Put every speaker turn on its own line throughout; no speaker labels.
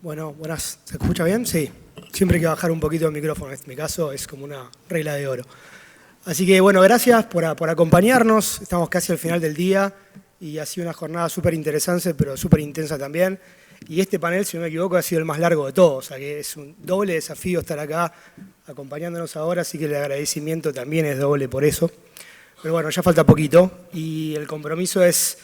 Bueno, buenas. ¿Se escucha bien? Sí. Siempre hay que bajar un poquito el micrófono. En mi caso es como una regla de oro. Así que, bueno, gracias por acompañarnos. Estamos casi al final del día y ha sido una jornada súper interesante, pero súper intensa también. Y este panel, si no me equivoco, ha sido el más largo de todos. O sea que es un doble desafío estar acá acompañándonos ahora, así que el agradecimiento también es doble por eso. Pero bueno, ya falta poquito y el compromiso es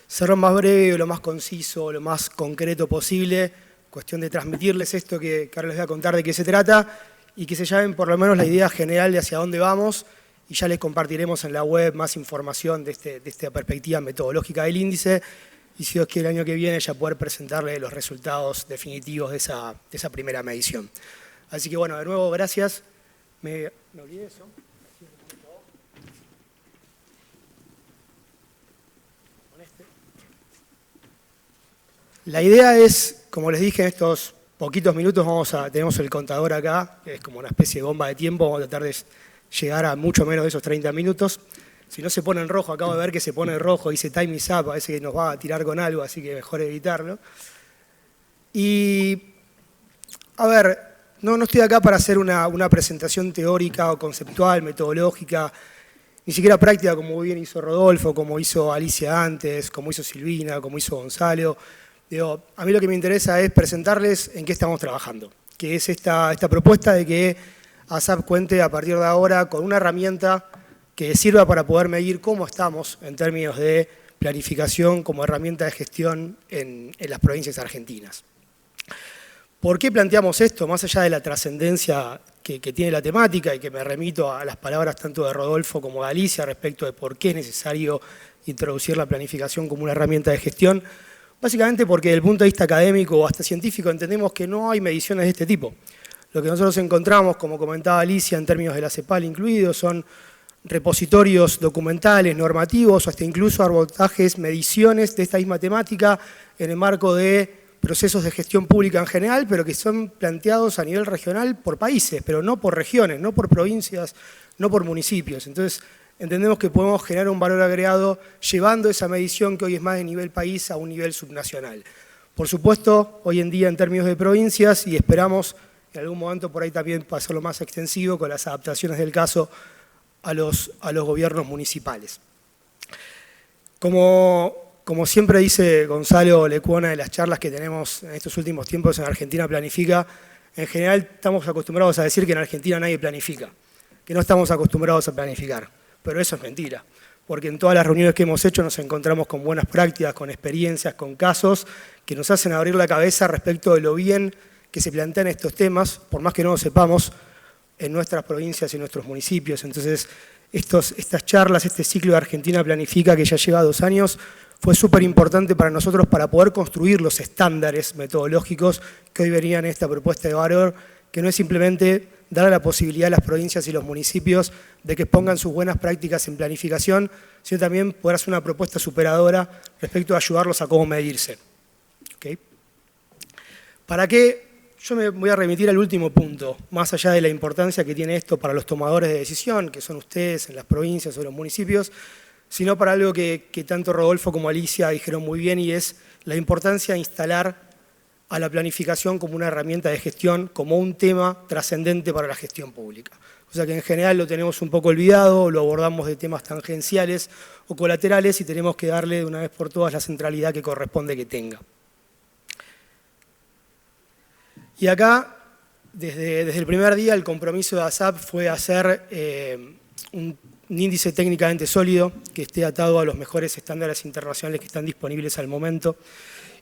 ser lo más breve, lo más conciso, lo más concreto posible. Cuestión de transmitirles esto que ahora les voy a contar de qué se trata y que se lleven por lo menos la idea general de hacia dónde vamos y ya les compartiremos en la web más información de esta perspectiva metodológica del índice y si Dios quiere el año que viene ya poder presentarles los resultados definitivos de esa primera medición. Así que bueno, de nuevo gracias. Me olvidé de eso. La idea es, como les dije, en estos poquitos minutos tenemos el contador acá, que es como una especie de bomba de tiempo, vamos a tratar de llegar a mucho menos de esos 30 minutos. Si no se pone en rojo, acabo de ver que se pone en rojo, dice time is up, parece que nos va a tirar con algo, así que mejor evitarlo. Y, a ver, no estoy acá para hacer una presentación teórica o conceptual, metodológica, ni siquiera práctica como bien hizo Rodolfo, como hizo Alicia antes, como hizo Silvina, como hizo Gonzalo. A mí lo que me interesa es presentarles en qué estamos trabajando, que es esta propuesta de que ASAP cuente a partir de ahora con una herramienta que sirva para poder medir cómo estamos en términos de planificación como herramienta de gestión en las provincias argentinas. ¿Por qué planteamos esto? Más allá de la trascendencia que tiene la temática y que me remito a las palabras tanto de Rodolfo como de Alicia respecto de por qué es necesario introducir la planificación como una herramienta de gestión, básicamente porque desde el punto de vista académico o hasta científico entendemos que no hay mediciones de este tipo. Lo que nosotros encontramos, como comentaba Alicia, en términos de la CEPAL incluidos, son repositorios documentales, normativos, o hasta incluso abordajes, mediciones de esta misma temática en el marco de procesos de gestión pública en general, pero que son planteados a nivel regional por países, pero no por regiones, no por provincias, no por municipios. Entonces, entendemos que podemos generar un valor agregado llevando esa medición que hoy es más de nivel país a un nivel subnacional. Por supuesto, hoy en día en términos de provincias y esperamos en algún momento por ahí también pasarlo más extensivo con las adaptaciones del caso a los gobiernos municipales. Como siempre dice Gonzalo Lecuona en las charlas que tenemos en estos últimos tiempos en Argentina Planifica, en general estamos acostumbrados a decir que en Argentina nadie planifica, que no estamos acostumbrados a planificar. Pero eso es mentira, porque en todas las reuniones que hemos hecho nos encontramos con buenas prácticas, con experiencias, con casos que nos hacen abrir la cabeza respecto de lo bien que se plantean estos temas, por más que no lo sepamos, en nuestras provincias y en nuestros municipios. Entonces, estas charlas, este ciclo de Argentina Planifica que ya lleva 2 años, fue súper importante para nosotros para poder construir los estándares metodológicos que hoy venían en esta propuesta de valor, que no es simplemente dar la posibilidad a las provincias y los municipios de que pongan sus buenas prácticas en planificación, sino también poder hacer una propuesta superadora respecto a ayudarlos a cómo medirse. ¿Okay? ¿Para qué? Yo me voy a remitir al último punto, más allá de la importancia que tiene esto para los tomadores de decisión, que son ustedes en las provincias o los municipios, sino para algo que tanto Rodolfo como Alicia dijeron muy bien, y es la importancia de instalar a la planificación como una herramienta de gestión, como un tema trascendente para la gestión pública. O sea que en general lo tenemos un poco olvidado, lo abordamos de temas tangenciales o colaterales y tenemos que darle de una vez por todas la centralidad que corresponde que tenga. Y acá, desde el primer día, el compromiso de ASAP fue hacer un índice técnicamente sólido que esté atado a los mejores estándares internacionales que están disponibles al momento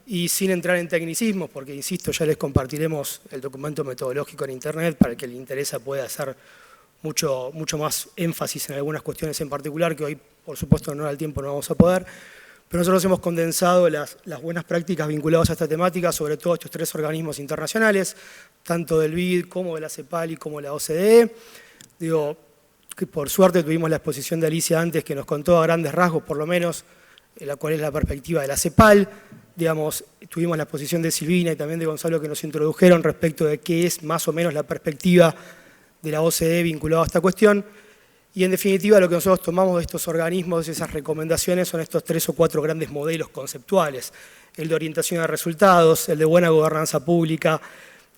y sin entrar en tecnicismos, porque, insisto, ya les compartiremos el documento metodológico en Internet para el que le interesa pueda hacer mucho más énfasis en algunas cuestiones en particular que hoy, por supuesto, no da el tiempo, no vamos a poder. Pero nosotros hemos condensado las buenas prácticas vinculadas a esta temática, sobre todo estos 3 organismos internacionales, tanto del BID como de la CEPAL y como de la OCDE. Digo, que por suerte tuvimos la exposición de Alicia antes que nos contó a grandes rasgos, por lo menos, la cual es la perspectiva de la CEPAL. Digamos, tuvimos la exposición de Silvina y también de Gonzalo que nos introdujeron respecto de qué es más o menos la perspectiva de la OCDE vinculada a esta cuestión. Y en definitiva lo que nosotros tomamos de estos organismos, esas recomendaciones, son estos 3 o 4 grandes modelos conceptuales. el de orientación a resultados, el de buena gobernanza pública,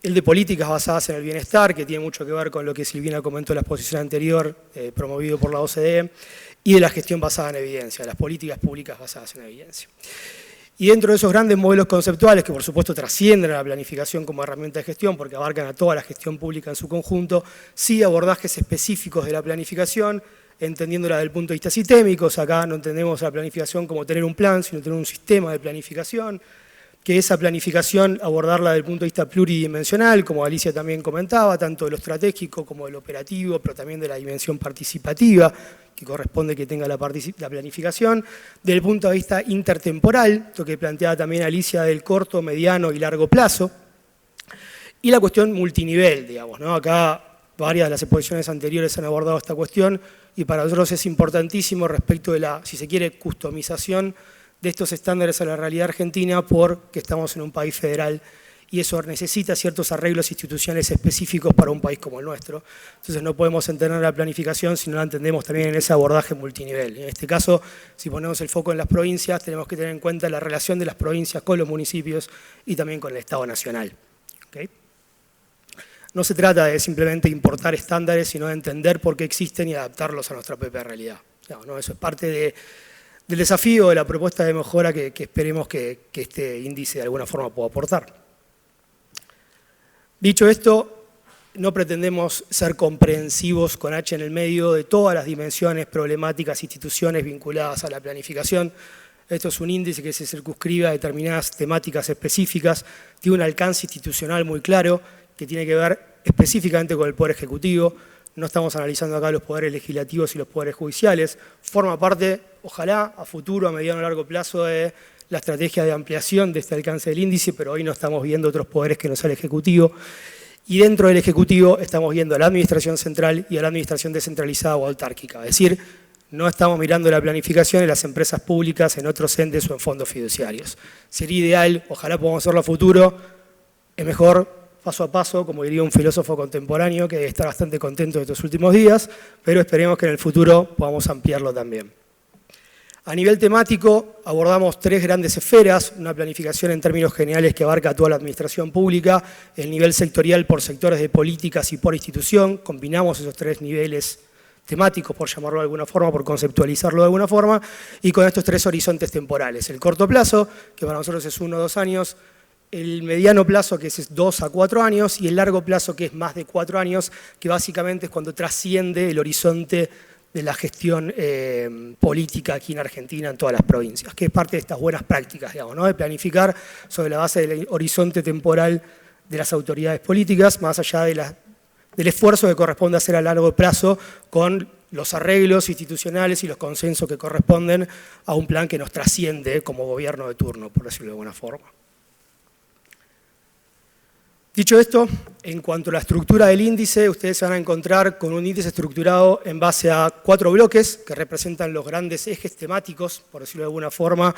el de políticas basadas en el bienestar, que tiene mucho que ver con lo que Silvina comentó en la exposición anterior, promovido por la OCDE, y de la gestión basada en evidencia, las políticas públicas basadas en evidencia. Y dentro de esos grandes modelos conceptuales, que por supuesto trascienden a la planificación como herramienta de gestión, porque abarcan a toda la gestión pública en su conjunto, sí abordajes específicos de la planificación, entendiéndola desde el punto de vista sistémico. Acá no entendemos la planificación como tener un plan, sino tener un sistema de planificación, que esa planificación abordarla desde el punto de vista pluridimensional, como Alicia también comentaba, tanto de lo estratégico como de lo operativo, pero también de la dimensión participativa, que corresponde que tenga la planificación, desde el punto de vista intertemporal, lo que planteaba también Alicia del corto, mediano y largo plazo, y la cuestión multinivel, digamos, ¿no? Acá varias de las exposiciones anteriores han abordado esta cuestión, y para nosotros es importantísimo respecto de la, si se quiere, customización de estos estándares a la realidad argentina, porque estamos en un país federal y eso necesita ciertos arreglos institucionales específicos para un país como el nuestro. Entonces no podemos entender la planificación si no la entendemos también en ese abordaje multinivel. En este caso, si ponemos el foco en las provincias, tenemos que tener en cuenta la relación de las provincias con los municipios y también con el Estado Nacional. ¿Okay? No se trata de simplemente importar estándares, sino de entender por qué existen y adaptarlos a nuestra propia realidad. ¿No? Eso es parte del desafío, de la propuesta de mejora que esperemos que este índice de alguna forma pueda aportar. Dicho esto, no pretendemos ser comprensivos con H en el medio de todas las dimensiones, problemáticas, instituciones vinculadas a la planificación. Esto es un índice que se circunscribe a determinadas temáticas específicas, tiene un alcance institucional muy claro, que tiene que ver específicamente con el Poder Ejecutivo. No estamos analizando acá los poderes legislativos y los poderes judiciales. Forma parte, ojalá, a futuro, a mediano o largo plazo, de la estrategia de ampliación de este alcance del índice, pero hoy no estamos viendo otros poderes que no sea el Ejecutivo. Y dentro del Ejecutivo estamos viendo a la Administración Central y a la Administración Descentralizada o autárquica. Es decir, no estamos mirando la planificación en las empresas públicas, en otros entes o en fondos fiduciarios. Sería ideal, ojalá podamos hacerlo a futuro, es mejor paso a paso, como diría un filósofo contemporáneo que está bastante contento de estos últimos días, pero esperemos que en el futuro podamos ampliarlo también. A nivel temático, abordamos tres grandes esferas, una planificación en términos generales que abarca a toda la administración pública, el nivel sectorial por sectores de políticas y por institución, combinamos esos tres niveles temáticos, por llamarlo de alguna forma, por conceptualizarlo de alguna forma, y con estos tres horizontes temporales. El corto plazo, que para nosotros es 1 o 2 años, el mediano plazo, que es 2 a 4 años, y el largo plazo, que es más de 4 años, que básicamente es cuando trasciende el horizonte de la gestión política aquí en Argentina, en todas las provincias, que es parte de estas buenas prácticas, digamos, ¿no? De planificar sobre la base del horizonte temporal de las autoridades políticas, más allá del esfuerzo que corresponde hacer a largo plazo con los arreglos institucionales y los consensos que corresponden a un plan que nos trasciende como gobierno de turno, por decirlo de alguna forma. Dicho esto, en cuanto a la estructura del índice, ustedes se van a encontrar con un índice estructurado en base a 4 bloques que representan los grandes ejes temáticos, por decirlo de alguna forma,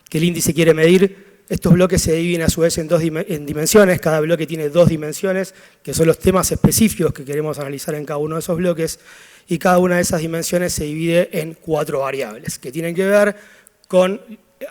que el índice quiere medir. Estos bloques se dividen a su vez en dimensiones, cada bloque tiene 2 dimensiones, que son los temas específicos que queremos analizar en cada uno de esos bloques, y cada una de esas dimensiones se divide en 4 variables, que tienen que ver con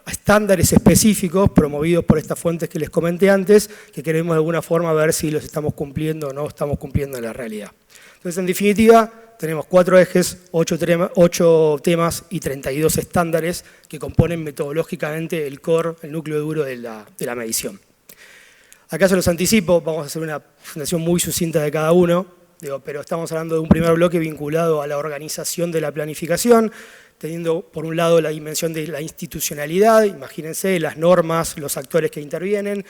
estándares específicos promovidos por estas fuentes que les comenté antes, que queremos de alguna forma ver si los estamos cumpliendo o no estamos cumpliendo en la realidad. Entonces, en definitiva, tenemos 4 ejes, 8 temas y 32 estándares que componen metodológicamente el core, el núcleo duro de la medición. Acá se los anticipo, vamos a hacer una presentación muy sucinta de cada uno, pero estamos hablando de un primer bloque vinculado a la organización de la planificación, teniendo por un lado la dimensión de la institucionalidad, imagínense las normas, los actores que intervienen,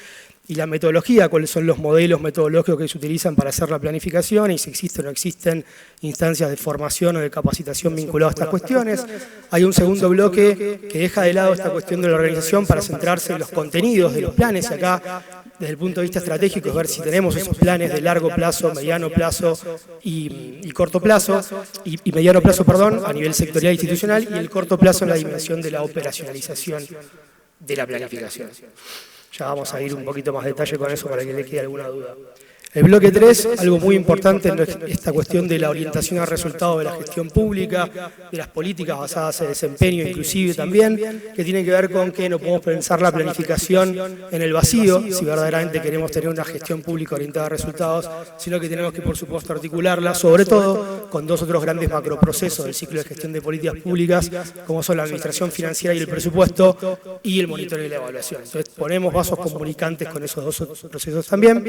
y la metodología, cuáles son los modelos metodológicos que se utilizan para hacer la planificación y si existen o no existen instancias de formación o de capacitación vinculadas a estas cuestiones. Hay un segundo bloque que deja de lado esta cuestión de la organización para centrarse en los contenidos de los planes, y acá, desde el punto de vista estratégico, es ver si tenemos esos planes de largo plazo, mediano plazo y corto plazo, y mediano plazo, perdón, a nivel sectorial e institucional, y el corto plazo en la dimensión de la operacionalización de la planificación. Ya vamos a ir un poquito más de detalle con eso para que le quede alguna duda. El bloque 3, algo muy importante en esta cuestión de la orientación al resultado de la gestión pública, de las políticas basadas en desempeño inclusive también, que tiene que ver con que no podemos pensar la planificación en el vacío, si verdaderamente queremos tener una gestión pública orientada a resultados, sino que tenemos que, por supuesto, articularla, sobre todo con dos otros grandes macroprocesos del ciclo de gestión de políticas públicas, como son la administración financiera y el presupuesto, y el monitoreo y la evaluación. Entonces, ponemos vasos comunicantes con esos dos otros procesos también.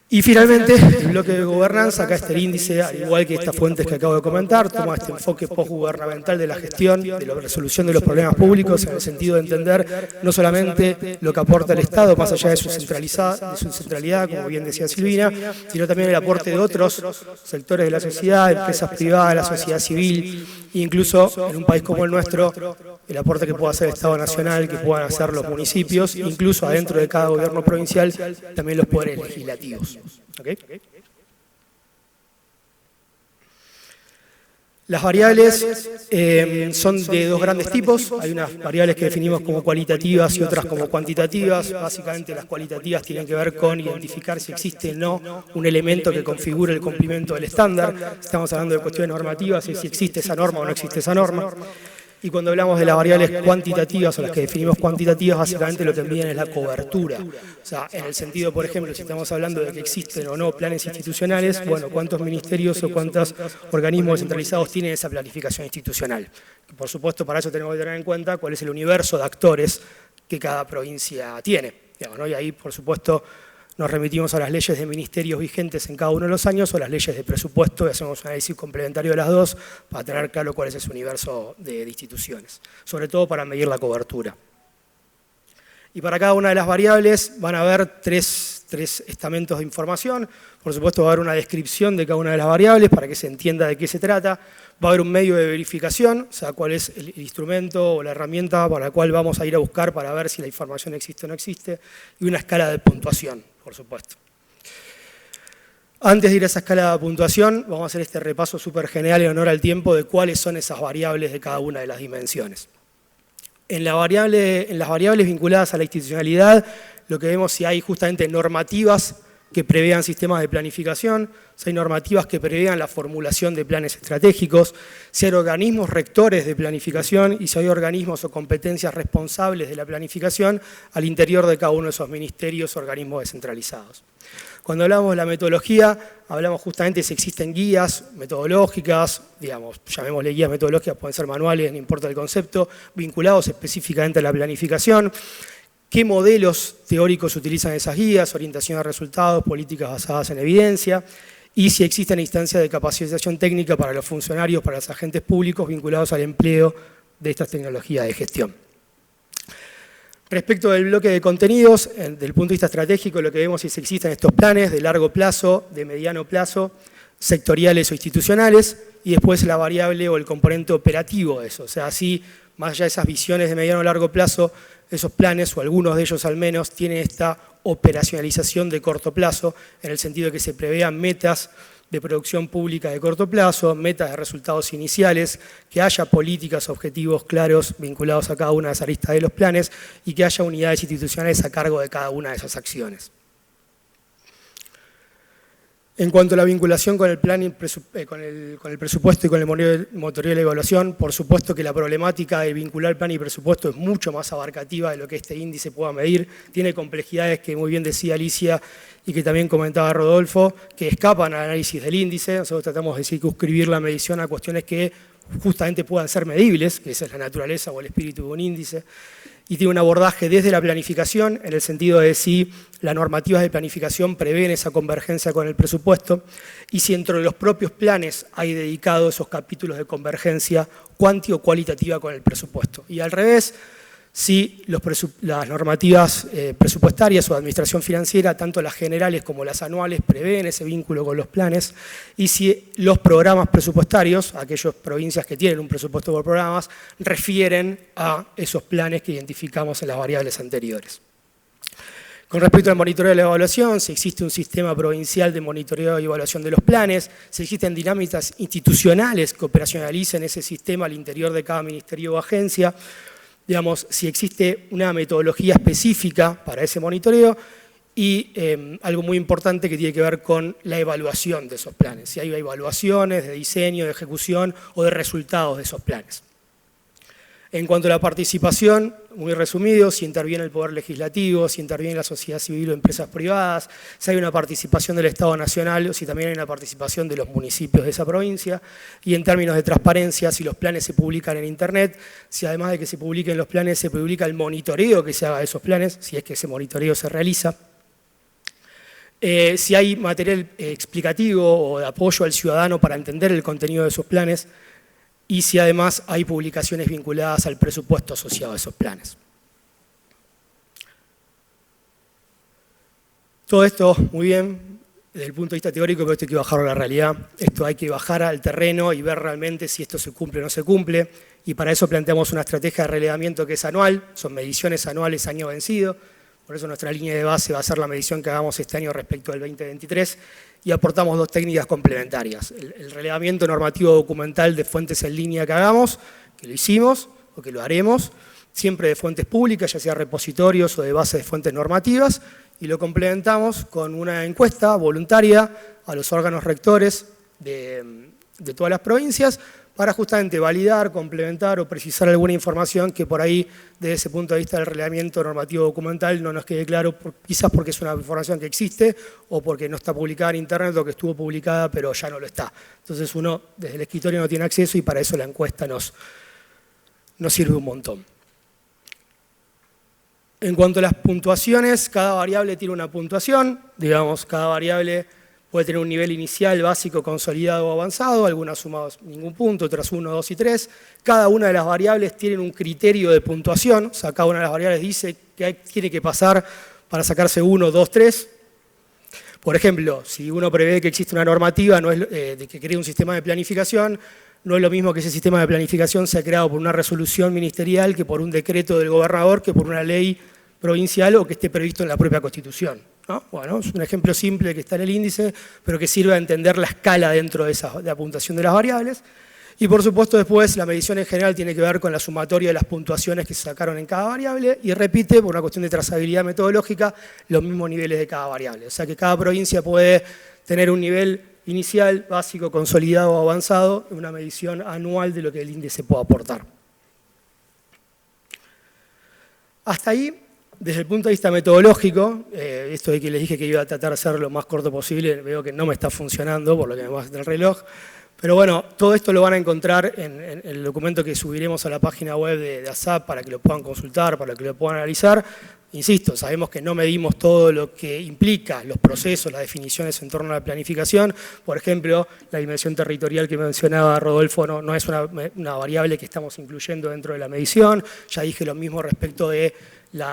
Y finalmente, el bloque de gobernanza, acá está el índice, al igual que estas fuentes que acabo de comentar, toma este enfoque postgubernamental de la gestión, de la resolución de los problemas públicos, en el sentido de entender no solamente lo que aporta el Estado, más allá de su centralidad, como bien decía Silvina, sino también el aporte de otros sectores de la sociedad, empresas privadas, la sociedad civil, e incluso en un país como el nuestro, el aporte que pueda hacer el Estado Nacional, que puedan hacer los municipios, incluso adentro de cada gobierno provincial, también los poderes legislativos. ¿Okay? Las variables son de dos grandes tipos. Hay unas variables que definimos como cualitativas y otras como cuantitativas. Básicamente las cualitativas tienen que ver con identificar si existe o no un elemento que configure el cumplimiento del estándar. Estamos hablando de cuestiones normativas y si existe esa norma o no existe esa norma. Y cuando hablamos de las variables cuantitativas o las que definimos cuantitativas, básicamente lo que miden es la cobertura. O sea, en el sentido, por ejemplo, si estamos hablando de que existen o no planes institucionales, bueno, ¿cuántos ministerios o cuántos organismos descentralizados tienen esa planificación institucional? Por supuesto, para eso tenemos que tener en cuenta cuál es el universo de actores que cada provincia tiene. Digamos, ¿no? Y ahí, por supuesto, nos remitimos a las leyes de ministerios vigentes en cada uno de los años o las leyes de presupuesto y hacemos un análisis complementario de las dos para tener claro cuál es ese universo de instituciones, sobre todo para medir la cobertura. Y para cada una de las variables van a haber tres estamentos de información. Por supuesto va a haber una descripción de cada una de las variables para que se entienda de qué se trata. Va a haber un medio de verificación, o sea, cuál es el instrumento o la herramienta para la cual vamos a ir a buscar para ver si la información existe o no existe. Y una escala de puntuación, por supuesto. Antes de ir a esa escala de puntuación, vamos a hacer este repaso súper general en honor al tiempo de cuáles son esas variables de cada una de las dimensiones. En las variables vinculadas a la institucionalidad, lo que vemos es si hay justamente normativas que prevean sistemas de planificación, si hay normativas que prevean la formulación de planes estratégicos, si hay organismos rectores de planificación y si hay organismos o competencias responsables de la planificación al interior de cada uno de esos ministerios o organismos descentralizados. Cuando hablamos de la metodología, hablamos justamente de si existen guías metodológicas, digamos, llamémosle guías metodológicas, pueden ser manuales, no importa el concepto, vinculados específicamente a la planificación. ¿Qué modelos teóricos utilizan esas guías? Orientación a resultados, políticas basadas en evidencia. Y si existen instancias de capacitación técnica para los funcionarios, para los agentes públicos vinculados al empleo de estas tecnologías de gestión. Respecto del bloque de contenidos, desde el punto de vista estratégico, lo que vemos es si existen estos planes de largo plazo, de mediano plazo, sectoriales o institucionales, y después la variable o el componente operativo de eso. O sea, así, más allá de esas visiones de mediano o largo plazo, esos planes, o algunos de ellos al menos, tienen esta operacionalización de corto plazo, en el sentido de que se prevean metas de producción pública de corto plazo, metas de resultados iniciales, que haya políticas, objetivos claros vinculados a cada una de esas aristas de los planes y que haya unidades institucionales a cargo de cada una de esas acciones. En cuanto a la vinculación con el presupuesto y con el monitoreo de la evaluación, por supuesto que la problemática de vincular plan y presupuesto es mucho más abarcativa de lo que este índice pueda medir. Tiene complejidades que muy bien decía Alicia y que también comentaba Rodolfo, que escapan al análisis del índice. Nosotros tratamos de circunscribir la medición a cuestiones que justamente puedan ser medibles, que esa es la naturaleza o el espíritu de un índice. Y tiene un abordaje desde la planificación, en el sentido de si las normativas de planificación prevén esa convergencia con el presupuesto, y si dentro de los propios planes hay dedicados esos capítulos de convergencia cuanti o cualitativa con el presupuesto. Y al revés, si las normativas presupuestarias o de administración financiera, tanto las generales como las anuales, prevén ese vínculo con los planes, y si los programas presupuestarios, aquellas provincias que tienen un presupuesto por programas, refieren a esos planes que identificamos en las variables anteriores. Con respecto al monitoreo de la evaluación, si existe un sistema provincial de monitoreo y evaluación de los planes, si existen dinámicas institucionales que operacionalicen ese sistema al interior de cada ministerio o agencia, digamos, si existe una metodología específica para ese monitoreo y algo muy importante que tiene que ver con la evaluación de esos planes. Si hay evaluaciones de diseño, de ejecución o de resultados de esos planes. En cuanto a la participación, muy resumido, si interviene el Poder Legislativo, si interviene la sociedad civil o empresas privadas, si hay una participación del Estado Nacional o si también hay una participación de los municipios de esa provincia, y en términos de transparencia, si los planes se publican en Internet, si además de que se publiquen los planes, se publica el monitoreo que se haga de esos planes, si es que ese monitoreo se realiza. Si hay material explicativo o de apoyo al ciudadano para entender el contenido de esos planes, y si además hay publicaciones vinculadas al presupuesto asociado a esos planes. Todo esto muy bien desde el punto de vista teórico, pero esto hay que bajarlo a la realidad. Esto hay que bajar al terreno y ver realmente si esto se cumple o no se cumple, y para eso planteamos una estrategia de relevamiento que es anual, son mediciones anuales año vencido. Por eso nuestra línea de base va a ser la medición que hagamos este año respecto al 2023 y aportamos dos técnicas complementarias. El relevamiento normativo documental de fuentes en línea que hagamos, que lo hicimos o que lo haremos, siempre de fuentes públicas, ya sea repositorios o de bases de fuentes normativas, y lo complementamos con una encuesta voluntaria a los órganos rectores de todas las provincias para justamente validar, complementar o precisar alguna información que por ahí, desde ese punto de vista del relevamiento normativo documental, no nos quede claro, quizás porque es una información que existe o porque no está publicada en Internet o que estuvo publicada pero ya no lo está. Entonces uno desde el escritorio no tiene acceso y para eso la encuesta nos sirve un montón. En cuanto a las puntuaciones, cada variable tiene una puntuación, digamos, cada variable puede tener un nivel inicial, básico, consolidado o avanzado, algunas sumadas ningún punto, otras 1, 2 y 3. Cada una de las variables tiene un criterio de puntuación, o sea, cada una de las variables dice que tiene que pasar para sacarse 1, 2, 3. Por ejemplo, si uno prevé que existe una normativa de que cree un sistema de planificación, no es lo mismo que ese sistema de planificación sea creado por una resolución ministerial que por un decreto del gobernador, que por una ley provincial o que esté previsto en la propia Constitución, ¿no? Bueno, es un ejemplo simple que está en el índice, pero que sirve a entender la escala dentro de la puntuación de las variables. Y por supuesto después la medición en general tiene que ver con la sumatoria de las puntuaciones que se sacaron en cada variable y repite, por una cuestión de trazabilidad metodológica, los mismos niveles de cada variable. O sea que cada provincia puede tener un nivel inicial, básico, consolidado o avanzado, en una medición anual de lo que el índice puede aportar. Hasta ahí, desde el punto de vista metodológico, esto de que les dije que iba a tratar de hacer lo más corto posible, veo que no me está funcionando por lo que me va del reloj, pero bueno, todo esto lo van a encontrar en el documento que subiremos a la página web de ASAP para que lo puedan consultar, para que lo puedan analizar. Insisto, sabemos que no medimos todo lo que implica los procesos, las definiciones en torno a la planificación. Por ejemplo, la dimensión territorial que mencionaba Rodolfo no es una variable que estamos incluyendo dentro de la medición. Ya dije lo mismo respecto de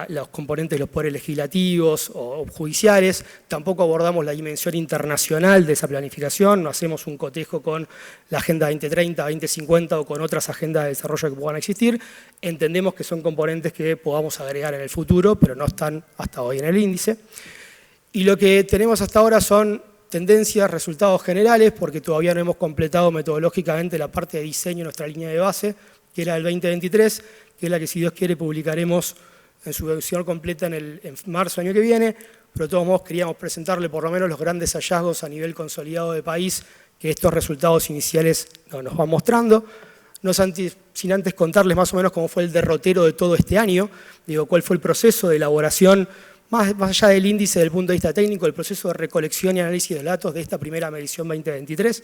los componentes de los poderes legislativos o judiciales. Tampoco abordamos la dimensión internacional de esa planificación, no hacemos un cotejo con la Agenda 2030, 2050 o con otras agendas de desarrollo que puedan existir. Entendemos que son componentes que podamos agregar en el futuro, pero no están hasta hoy en el índice. Y lo que tenemos hasta ahora son tendencias, resultados generales, porque todavía no hemos completado metodológicamente la parte de diseño de nuestra línea de base, que era el 2023, que es la que, si Dios quiere, publicaremos en su versión completa en marzo del año que viene, pero de todos modos queríamos presentarle por lo menos los grandes hallazgos a nivel consolidado de país que estos resultados iniciales nos van mostrando. Sin antes contarles más o menos cómo fue el derrotero de todo este año, digo, cuál fue el proceso de elaboración, más allá del índice desde el punto de vista técnico, el proceso de recolección y análisis de datos de esta primera medición 2023.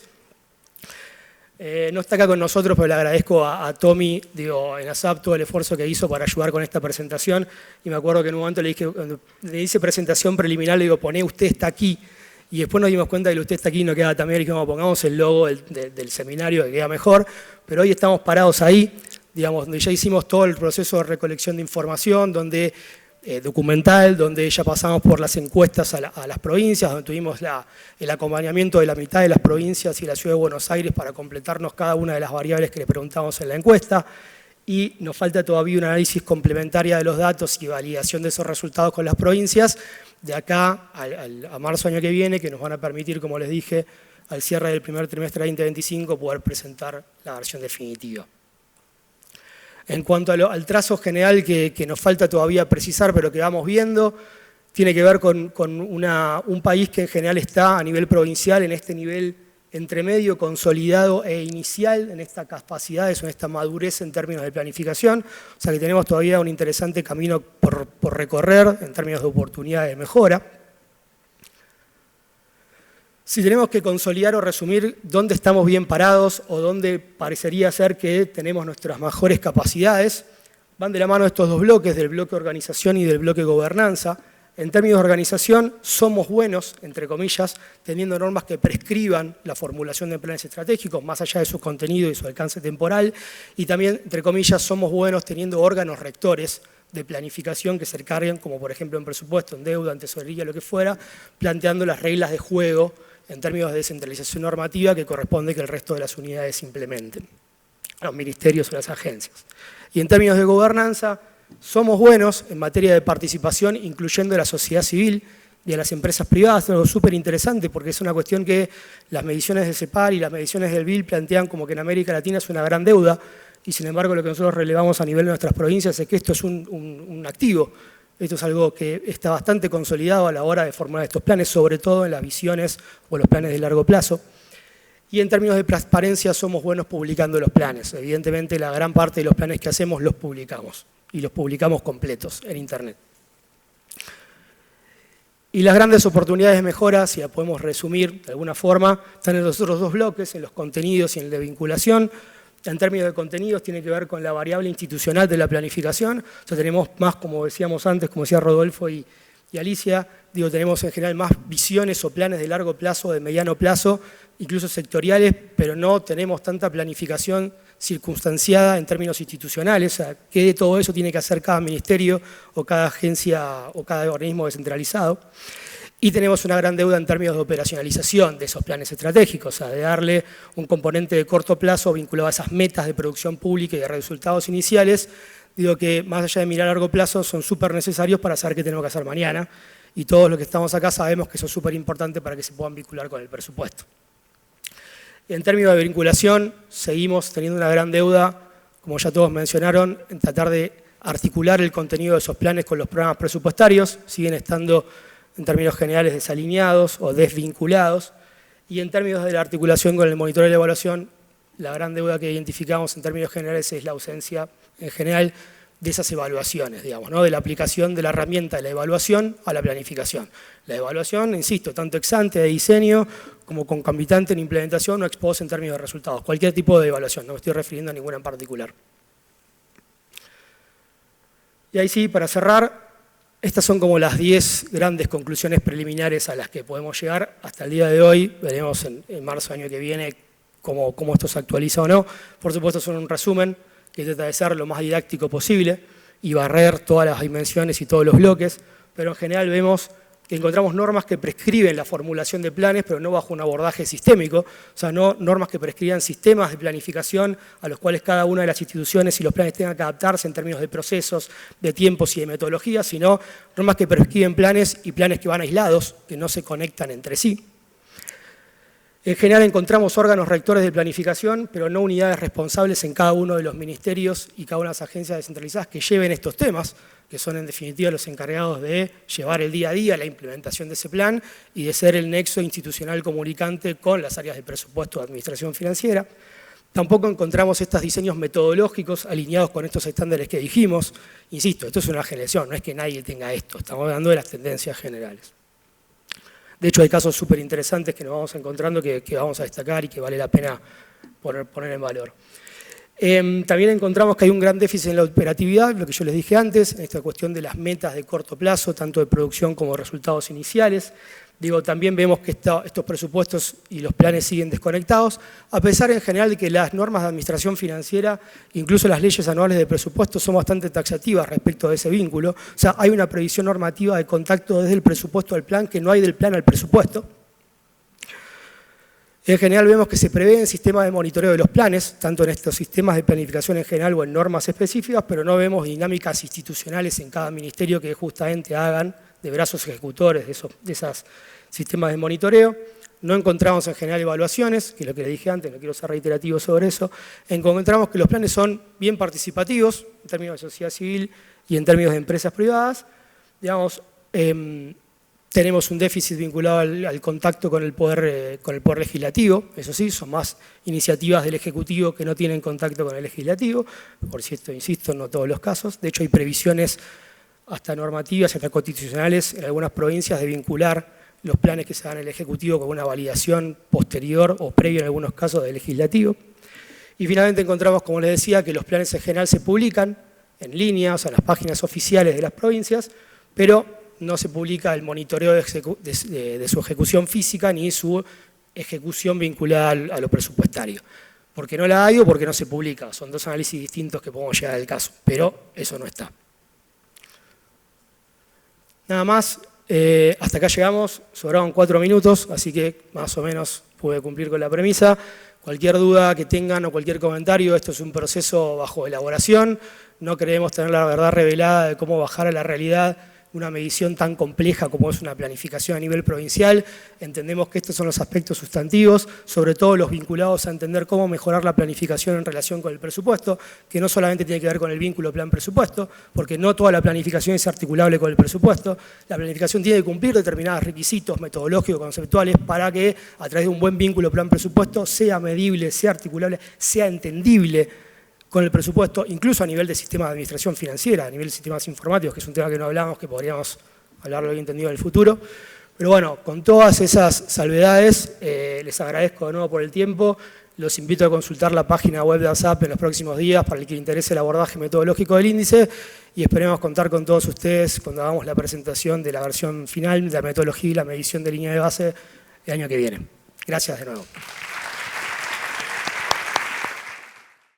No está acá con nosotros, pero le agradezco a Tommy, en ASAP, todo el esfuerzo que hizo para ayudar con esta presentación. Y me acuerdo que en un momento le dije, cuando le hice presentación preliminar, le digo, poné usted está aquí. Y después nos dimos cuenta que el usted está aquí no queda tan bien, y dijimos, pongamos el logo del seminario que queda mejor. Pero hoy estamos parados ahí, donde ya hicimos todo el proceso de recolección de información, documental, donde ya pasamos por las encuestas a las provincias, donde tuvimos el acompañamiento de la mitad de las provincias y la Ciudad de Buenos Aires para completarnos cada una de las variables que le preguntamos en la encuesta. Y nos falta todavía un análisis complementario de los datos y validación de esos resultados con las provincias, de acá a marzo del año que viene, que nos van a permitir, como les dije, al cierre del primer trimestre de 2025, poder presentar la versión definitiva. En cuanto al trazo general que nos falta todavía precisar, pero que vamos viendo, tiene que ver con un país que en general está a nivel provincial en este nivel entre medio, consolidado e inicial en estas capacidades o en esta madurez en términos de planificación. O sea que tenemos todavía un interesante camino por recorrer en términos de oportunidad de mejora. Si tenemos que consolidar o resumir dónde estamos bien parados o dónde parecería ser que tenemos nuestras mejores capacidades, van de la mano estos dos bloques, del bloque organización y del bloque gobernanza. En términos de organización, somos buenos, entre comillas, teniendo normas que prescriban la formulación de planes estratégicos, más allá de su contenido y su alcance temporal, y también, entre comillas, somos buenos teniendo órganos rectores de planificación que se encarguen, como por ejemplo en presupuesto, en deuda, en tesorería, lo que fuera, planteando las reglas de juego en términos de descentralización normativa que corresponde que el resto de las unidades implementen, los ministerios o las agencias. Y en términos de gobernanza, somos buenos en materia de participación, incluyendo a la sociedad civil y a las empresas privadas, algo súper interesante porque es una cuestión que las mediciones del CEPAR y las mediciones del BIL plantean como que en América Latina es una gran deuda y sin embargo lo que nosotros relevamos a nivel de nuestras provincias es que esto es un activo. Esto es algo que está bastante consolidado a la hora de formular estos planes, sobre todo en las visiones o los planes de largo plazo. Y en términos de transparencia somos buenos publicando los planes. Evidentemente la gran parte de los planes que hacemos los publicamos y los publicamos completos en Internet. Y las grandes oportunidades de mejora, si la podemos resumir de alguna forma, están en los otros dos bloques, en los contenidos y en la vinculación. En términos de contenidos tiene que ver con la variable institucional de la planificación. O sea, tenemos más, como decíamos antes, como decía Rodolfo y Alicia, tenemos en general más visiones o planes de largo plazo, de mediano plazo, incluso sectoriales, pero no tenemos tanta planificación circunstanciada en términos institucionales. O sea, ¿qué de todo eso tiene que hacer cada ministerio o cada agencia o cada organismo descentralizado? Y tenemos una gran deuda en términos de operacionalización de esos planes estratégicos, o sea, de darle un componente de corto plazo vinculado a esas metas de producción pública y de resultados iniciales. Digo que más allá de mirar a largo plazo son súper necesarios para saber qué tenemos que hacer mañana y todos los que estamos acá sabemos que eso es súper importante para que se puedan vincular con el presupuesto. En términos de vinculación, seguimos teniendo una gran deuda, como ya todos mencionaron, en tratar de articular el contenido de esos planes con los programas presupuestarios, siguen estando en términos generales desalineados o desvinculados, y en términos de la articulación con el monitoreo y la evaluación, la gran deuda que identificamos en términos generales es la ausencia en general de esas evaluaciones, digamos, ¿no? De la aplicación de la herramienta de la evaluación a la planificación. La evaluación, insisto, tanto ex ante de diseño como concomitante en implementación o ex post en términos de resultados. Cualquier tipo de evaluación, no me estoy refiriendo a ninguna en particular. Y ahí sí, para cerrar, estas son como las 10 grandes conclusiones preliminares a las que podemos llegar hasta el día de hoy. Veremos en marzo del año que viene cómo esto se actualiza o no. Por supuesto, son un resumen que trata de ser lo más didáctico posible y barrer todas las dimensiones y todos los bloques, pero en general vemos que encontramos normas que prescriben la formulación de planes, pero no bajo un abordaje sistémico, o sea, no normas que prescriban sistemas de planificación a los cuales cada una de las instituciones y los planes tengan que adaptarse en términos de procesos, de tiempos y de metodologías, sino normas que prescriben planes y planes que van aislados, que no se conectan entre sí. En general encontramos órganos rectores de planificación, pero no unidades responsables en cada uno de los ministerios y cada una de las agencias descentralizadas que lleven estos temas, que son en definitiva los encargados de llevar el día a día la implementación de ese plan y de ser el nexo institucional comunicante con las áreas de presupuesto de administración financiera. Tampoco encontramos estos diseños metodológicos alineados con estos estándares que dijimos. Insisto, esto es una generación, no es que nadie tenga esto, estamos hablando de las tendencias generales. De hecho, hay casos súper interesantes que nos vamos encontrando que vamos a destacar y que vale la pena poner en valor. También encontramos que hay un gran déficit en la operatividad, lo que yo les dije antes, en esta cuestión de las metas de corto plazo, tanto de producción como resultados iniciales. También vemos que estos presupuestos y los planes siguen desconectados, a pesar en general de que las normas de administración financiera, incluso las leyes anuales de presupuesto, son bastante taxativas respecto de ese vínculo. O sea, hay una previsión normativa de contacto desde el presupuesto al plan que no hay del plan al presupuesto. En general vemos que se prevén sistemas de monitoreo de los planes, tanto en estos sistemas de planificación en general o en normas específicas, pero no vemos dinámicas institucionales en cada ministerio que justamente hagan de brazos ejecutores de esos sistemas de monitoreo. No encontramos en general evaluaciones, que es lo que les dije antes, no quiero ser reiterativo sobre eso. Encontramos que los planes son bien participativos, en términos de sociedad civil y en términos de empresas privadas. Tenemos un déficit vinculado al contacto con el poder legislativo, eso sí, son más iniciativas del Ejecutivo que no tienen contacto con el Legislativo, por cierto, insisto, no todos los casos. De hecho, hay previsiones hasta normativas, hasta constitucionales en algunas provincias de vincular los planes que se dan en el Ejecutivo con una validación posterior o previa en algunos casos del Legislativo. Y finalmente encontramos, como les decía, que los planes en general se publican en línea, o sea, en las páginas oficiales de las provincias, pero no se publica el monitoreo de su ejecución física ni su ejecución vinculada a lo presupuestario. Porque no la hay o porque no se publica. Son dos análisis distintos que podemos llegar al caso, pero eso no está. Nada más, hasta acá llegamos, sobraban 4 minutos, así que más o menos pude cumplir con la premisa. Cualquier duda que tengan o cualquier comentario, esto es un proceso bajo elaboración, no creemos tener la verdad revelada de cómo bajar a la realidad una medición tan compleja como es una planificación a nivel provincial. Entendemos que estos son los aspectos sustantivos, sobre todo los vinculados a entender cómo mejorar la planificación en relación con el presupuesto, que no solamente tiene que ver con el vínculo plan-presupuesto, porque no toda la planificación es articulable con el presupuesto. La planificación tiene que cumplir determinados requisitos metodológicos, conceptuales, para que a través de un buen vínculo plan-presupuesto sea medible, sea articulable, sea entendible con el presupuesto, incluso a nivel de sistemas de administración financiera, a nivel de sistemas informáticos, que es un tema que no hablamos, que podríamos hablarlo bien entendido en el futuro. Pero bueno, con todas esas salvedades, les agradezco de nuevo por el tiempo. Los invito a consultar la página web de ASAP en los próximos días para el que le interese el abordaje metodológico del índice y esperemos contar con todos ustedes cuando hagamos la presentación de la versión final de la metodología y la medición de línea de base el año que viene. Gracias de nuevo.